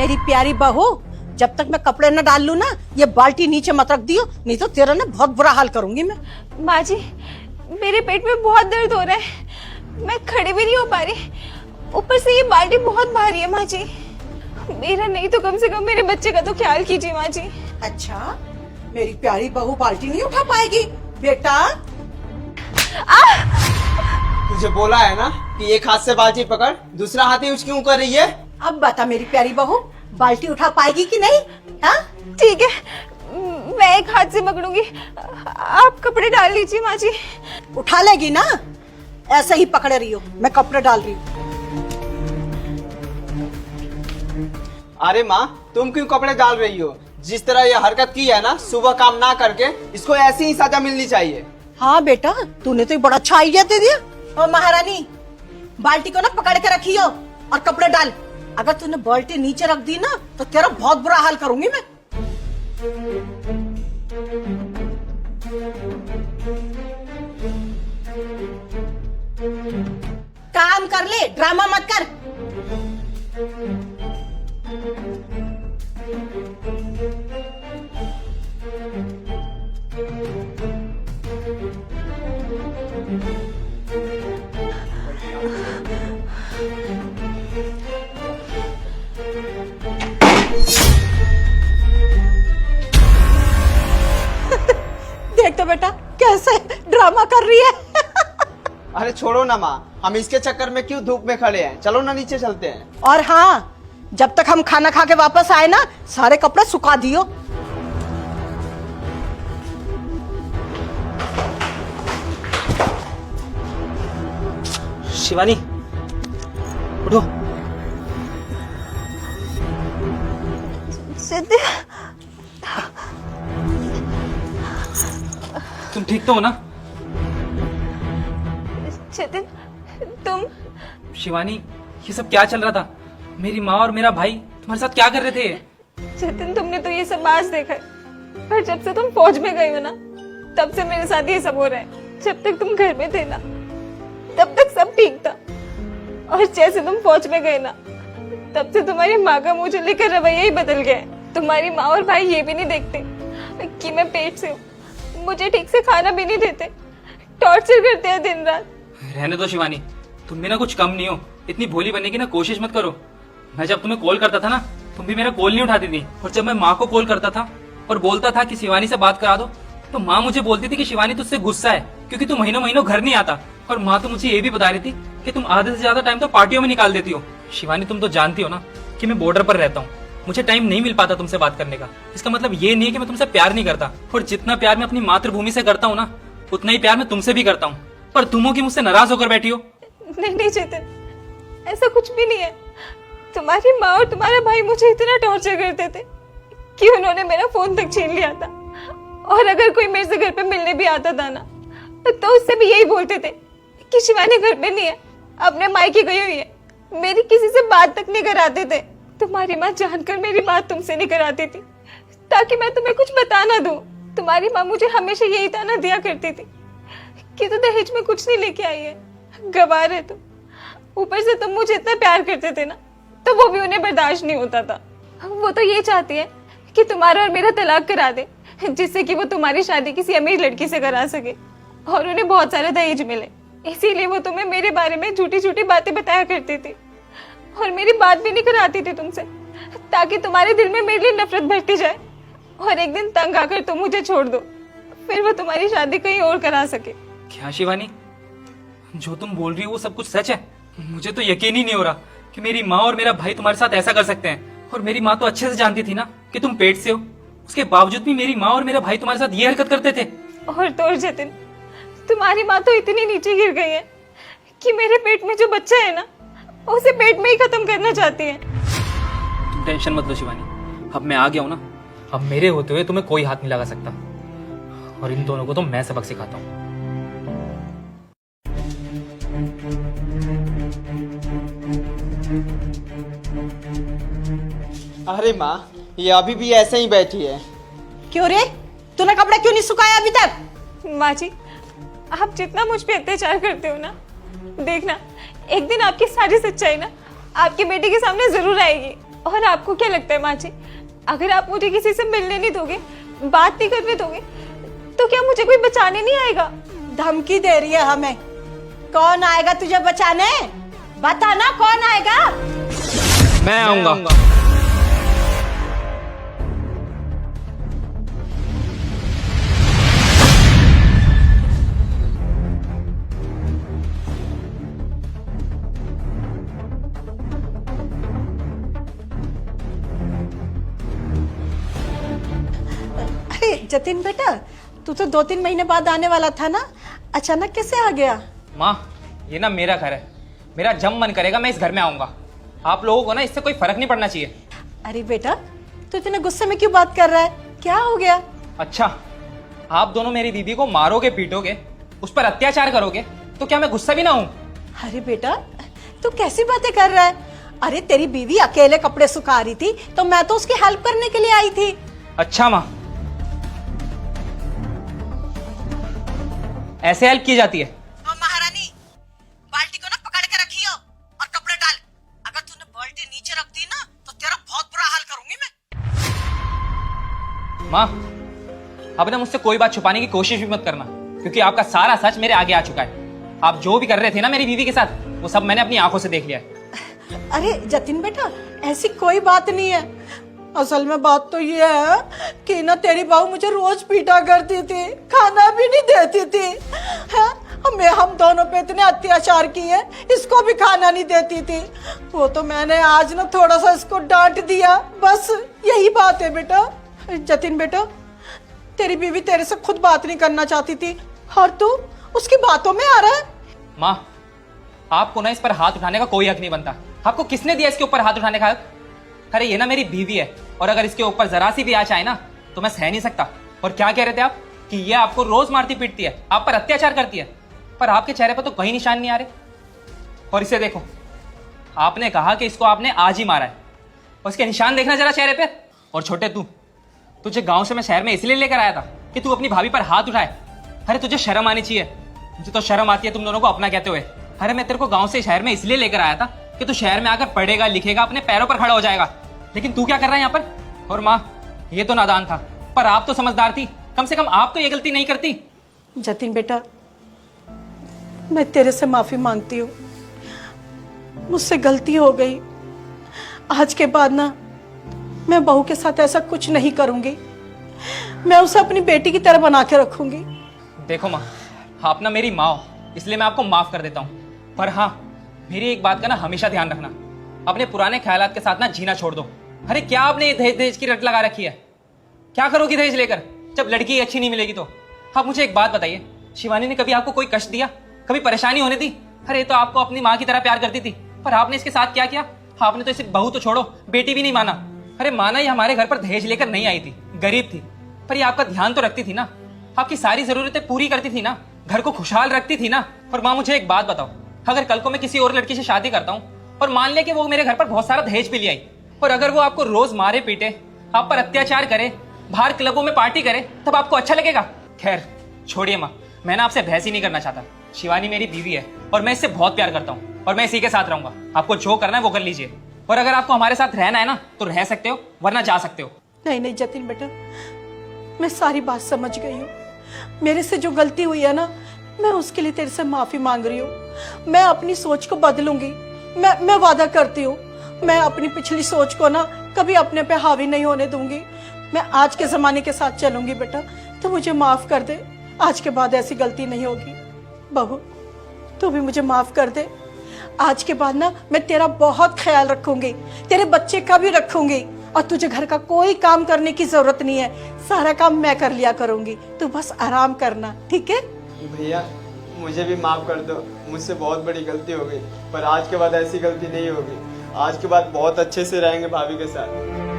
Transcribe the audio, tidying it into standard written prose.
मेरी प्यारी बहू, जब तक मैं कपड़े न डाल लूं ना, ये बाल्टी नीचे मत रख दियो, नहीं तो तेरा ना बहुत बुरा हाल करूंगी मैं। माँ जी, मेरे पेट में बहुत दर्द हो रहा है, मैं खड़ी भी नहीं हो पा रही। ऊपर से ये बाल्टी बहुत भारी है माँ जी। मेरा नहीं तो कम से कम मेरे बच्चे का तो ख्याल कीजिए माँ जी। अच्छा, मेरी प्यारी बहू बाल्टी नहीं उठा पाएगी बेटा? तुझे बोला है ना कि एक हाथ से बाल्टी पकड़, दूसरा हाथ यूज क्यों कर रही है? अब बता मेरी प्यारी बहू, बाल्टी उठा पाएगी कि नहीं? हाँ? ठीक है, मैं एक हाथ से पकड़ूंगी, आप कपड़े डाल लीजिए माँ जी। उठा लेगी ना? ऐसे ही पकड़े रही हो, मैं कपड़े डाल रही हूँ। अरे माँ, तुम क्यों कपड़े डाल रही हो? जिस तरह ये हरकत की है ना, सुबह काम ना करके, इसको ऐसी ही सजा मिलनी चाहिए। हाँ बेटा, तूने तो एक बड़ा अच्छा आइडिया दे दिया। और महारानी, बाल्टी को ना पकड़ के रखियो और कपड़े डाल। अगर तूने बाल्टी नीचे रख दी ना, तो तेरा बहुत बुरा हाल करूंगी मैं। काम कर ले, ड्रामा मत कर। देख तो बेटा कैसे ड्रामा कर रही है। अरे छोड़ो ना माँ, हम इसके चक्कर में क्यों धूप में खड़े हैं? चलो ना नीचे चलते हैं। और हाँ, जब तक हम खाना खा के वापस आए ना, सारे कपड़े सुखा दियो। शिवानी, उठो। सिद्धि, तुम ठीक तो हो ना? चेतन, तुम? शिवानी, ये सब क्या चल रहा था? मेरी माँ और मेरा भाई तुम्हारे साथ क्या कर रहे थे? चेतन, तुमने तो ये सब आज देखा है, पर जब से तुम फौज में गई हो ना, तब से मेरे साथ ये सब हो रहा है। जब तक तुम घर में थे ना, तब तक सब ठीक था, और जैसे तुम फौज में गए ना, तब से तुम्हारी माँ का मुझे लेकर रवैया ही बदल गया है। तुम्हारी माँ और भाई ये भी नहीं देखते कि मैं पेट से हूँ, मुझे ठीक से खाना भी नहीं देते, टॉर्चर करते हैं दिन रात। रहने दो शिवानी, तुम भी ना कुछ कम नहीं हो। इतनी भोली बनने की ना कोशिश मत करो। मैं जब तुम्हें कॉल करता था ना, तुम भी मेरा कॉल नहीं उठाती थी। और जब मैं माँ को कॉल करता था और बोलता था कि शिवानी से बात करा दो, तो माँ मुझे बोलती थी कि शिवानी तुझसे गुस्सा है क्योंकि तू महीनों महीनों घर नहीं आता। और माँ तो मुझे ये भी बता रही थी कि तुम आधे से ज्यादा टाइम तो पार्टियों में निकाल देती हो। शिवानी, तुम तो जानती हो ना कि मैं बॉर्डर पर रहता हूँ, मुझे टाइम नहीं मिल पाता तुमसे बात करने का। इसका मतलब ये नहीं है कि मैं तुमसे प्यार नहीं करता, और जितना प्यार मैं अपनी मातृभूमि से करता हूँ ना, उतना ही प्यार मैं तुमसे भी करता हूँ। पर तुम हो कि मुझसे नाराज होकर बैठी हो। नहीं नहीं चेतन, ऐसा कुछ भी नहीं है। तुम्हारी माँ और तुम्हारा भाई मुझे इतना टॉर्चर करते थे कि उन्होंने मेरा फोन तक छीन लिया था, और अगर कोई मेरे से घर पे मिलने भी आता था ना, तो उससे भी यही बोलते थे कि शिवानी घर पे नहीं है, अपने मायके गई हुई है। मेरी किसी से बात तक नहीं कराते थे। तुम्हारी माँ जानकर मेरी बात तुमसे नहीं कराती थी ताकि मैं तुम्हें कुछ बता ना दूं। तुम्हारी माँ मुझे हमेशा यही ताना दिया करती थी कि तू दहेज में कुछ नहीं लेके आई है, गवार है तू। ऊपर से तुम मुझे इतना प्यार करते थे ना, तो वो भी उन्हें बर्दाश्त नहीं होता था। वो तो ये चाहती है कि तुम्हारा और मेरा तलाक करा दे, जिससे कि वो तुम्हारी शादी किसी अमीर लड़की से करा सके और उन्हें बहुत सारे दहेज मिले। इसीलिए वो तुम्हें मेरे बारे में झूठी झूठी बातें बताया करती थी, और मेरी बात भी नहीं कराती थी तुमसे, ताकि तुम्हारे दिल में मेरे लिए नफरत बढ़ती जाए और एक दिन तंग आकर तुम मुझे छोड़ दो, फिर वो तुम्हारी शादी कहीं और करा सके। क्या शिवानी, जो तुम बोल रही हो वो सब कुछ सच है? मुझे तो यकीन ही नहीं हो रहा कि मेरी माँ और मेरा भाई तुम्हारे साथ ऐसा कर सकते हैं। और मेरी माँ तो अच्छे से जानती थी ना कि तुम पेट से हो, उसके बावजूद भी मेरी माँ और मेरा भाई तुम्हारे साथ ये हरकत करते थे। और तो और जतिन, तुम्हारी माँ तो इतनी नीचे गिर गई है कि मेरे पेट में जो बच्चा है ना, उसे पेट में ही खत्म करना चाहती है। तुम टेंशन मत लो शिवानी, अब मैं आ गया हूँ ना, अब मेरे होते हुए तुम्हें कोई हाथ नहीं लगा सकता, और इन दोनों को तो मैं सबक सिखाता हूँ। अरे माँ, ये अभी भी ऐसे ही बैठी है। क्यों रे, तूने कपड़े क्यों नहीं सुखाया अभी तक? माँ जी, आप जितना मुझ पे अत्याचार करते हो ना, देखना एक दिन आपकी सारी सच्चाई ना आपकी बेटी के सामने जरूर आएगी। और आपको क्या लगता है माँ जी, अगर आप मुझे किसी से मिलने नहीं दोगे, बात नहीं करने दोगे, तो क्या मुझे कोई बचाने नहीं आएगा? धमकी दे रही है हमें। कौन आएगा तुझे बचाने? बता ना, कौन आएगा? मैं आऊंगा। अरे जतिन बेटा, तू तो 2-3 महीने बाद आने वाला था ना, अचानक कैसे आ गया? माँ, ये ना मेरा घर है, मेरा जब मन करेगा मैं इस घर में आऊंगा। आप लोगों को ना इससे कोई फर्क नहीं पड़ना चाहिए। अरे बेटा, तू इतने गुस्से में क्यों बात कर रहा है? क्या हो गया? अच्छा, आप दोनों मेरी बीबी को मारोगे, पीटोगे, उस पर अत्याचार करोगे, तो क्या मैं गुस्सा भी ना हूं? अरे बेटा, तू कैसी बातें कर रहा है? अरे तेरी बीवी अकेले कपड़े सुखा रही थी तो मैं तो उसकी हेल्प करने के लिए आई थी। अच्छा माँ, ऐसे हेल्प की जाती है? और महारानी, बाल्टी को ना पकड़ के रखियो और कपड़े डाल। अगर तूने बाल्टी नीचे रख दी ना तो तेरा बहुत बुरा हाल करूंगी मैं। माँ, अब ना मुझसे कोई बात छुपाने की कोशिश भी मत करना, क्योंकि आपका सारा सच मेरे आगे आ चुका है। आप जो भी कर रहे थे ना मेरी बीवी के साथ, वो सब मैंने अपनी आंखों से देख लिया है। अरे जतिन बेटा, ऐसी कोई बात नहीं है। असल में बात तो ये है कि ना तेरी बहू मुझे रोज पीटा करती थी, खाना भी नहीं देती थी। हम दोनों पे इतने अत्याचार किए, इसको भी खाना नहीं देती थी। वो तो मैंने आज ना थोड़ा सा इसको डांट दिया, बस यही बात है बेटा। जतिन बेटा, तेरी बीवी तेरे से खुद बात नहीं करना चाहती थी और तू उसकी बातों में आ रहा है। माँ, आपको ना इस पर हाथ उठाने का कोई हक नहीं बनता। आपको किसने दिया इसके ऊपर हाथ उठाने का हक? अरे ये ना मेरी बीवी है, और अगर इसके ऊपर जरा सी भी आँच आए ना तो मैं सह नहीं सकता। और क्या कह रहे थे आप कि ये आपको रोज मारती पीटती है, आप पर अत्याचार करती है, पर आपके चेहरे पर तो कहीं निशान नहीं आ रहे। और इसे देखो, आपने कहा कि इसको आपने आज ही मारा है, और इसके निशान देखना जरा चेहरे पे। और छोटे, तुझे गांव से मैं शहर में इसलिए लेकर आया था कि तू अपनी भाभी पर हाथ उठाए। अरे तुझे शर्म आनी चाहिए। मुझे तो शर्म आती है तुम दोनों को अपना कहते हुए। अरे मैं तेरे को गांव से शहर में इसलिए लेकर आया था कि तू शहर में आकर पढ़ेगा, लिखेगा, अपने पैरों पर खड़ा हो जाएगा। लेकिन तू क्या कर रहा है यहाँ पर? और माँ, ये तो नादान था, पर आप तो समझदार थी। कम से कम आप तो ये गलती नहीं करती। जतिन बेटा, मैं तेरे से माफी मांगती हूँ। मुझसे गलती हो गई। आज के बाद ना मैं बहू के साथ ऐसा कुछ नहीं करूंगी। मैं उसे अपनी बेटी की तरह बना के रखूंगी। देखो माँ, आप ना मेरी माँ हो, इसलिए मैं आपको माफ कर देता हूँ। पर हाँ, मेरी एक बात का ना हमेशा ध्यान रखना, अपने पुराने ख्यालात के साथ ना जीना छोड़ दो। अरे क्या आपने ये दहेज दहेज की रट लगा रखी है? क्या करोगी दहेज लेकर जब लड़की अच्छी नहीं मिलेगी तो? आप मुझे एक बात बताइए, शिवानी ने कभी आपको कोई कष्ट दिया, कभी परेशानी होने दी? अरे तो आपको अपनी माँ की तरह प्यार करती थी, पर आपने इसके साथ क्या किया? आपने तो इसे बहू तो छोड़ो, बेटी भी नहीं माना। अरे माना ये हमारे घर पर दहेज लेकर नहीं आई थी, गरीब थी, पर ये आपका ध्यान तो रखती थी ना, आपकी सारी जरूरतें पूरी करती थी ना, घर को खुशहाल रखती थी ना। और माँ मुझे एक बात बताओ, अगर कल को मैं किसी और लड़की से शादी करता हूँ और मान ले कि वो मेरे घर पर बहुत सारा दहेज भी ले आई, और अगर वो आपको रोज मारे पीटे, आप पर अत्याचार करे, बाहर क्लबों में पार्टी करे, तब आपको अच्छा लगेगा? खैर छोड़िए माँ, मैं ना आपसे बहस ही नहीं करना चाहता। शिवानी मेरी बीवी है और मैं इससे बहुत प्यार करता हूँ, और मैं इसी के साथ रहूंगा। आपको जो करना है वो कर लीजिए, और अगर आपको हमारे साथ रहना है ना तो रह सकते हो, वरना जा सकते हो। नहीं नहीं जतिन बेटा, मैं सारी बात समझ गई हूँ। मेरे से जो गलती हुई है ना, मैं उसके लिए तेरे से माफी मांग रही हूँ। मैं अपनी सोच को बदलूंगी। मैं वादा करती हूँ, मैं अपनी पिछली सोच को ना कभी अपने पे हावी नहीं होने दूंगी। मैं आज के जमाने के साथ चलूंगी बेटा, तो मुझे माफ कर दे। आज के बाद ऐसी गलती नहीं होगी। बहू, तू भी मुझे माफ कर दे। आज के बाद ना मैं तेरा बहुत ख्याल रखूंगी, तेरे बच्चे का भी रखूंगी, और तुझे घर का कोई काम करने की जरूरत नहीं है। सारा काम मैं कर लिया करूंगी, तू बस आराम करना, ठीक है? भैया मुझे भी माफ कर दो, मुझसे बहुत बड़ी गलती हो गई, पर आज के बाद ऐसी गलती नहीं होगी। आज के बाद बहुत अच्छे से रहेंगे भाभी के साथ।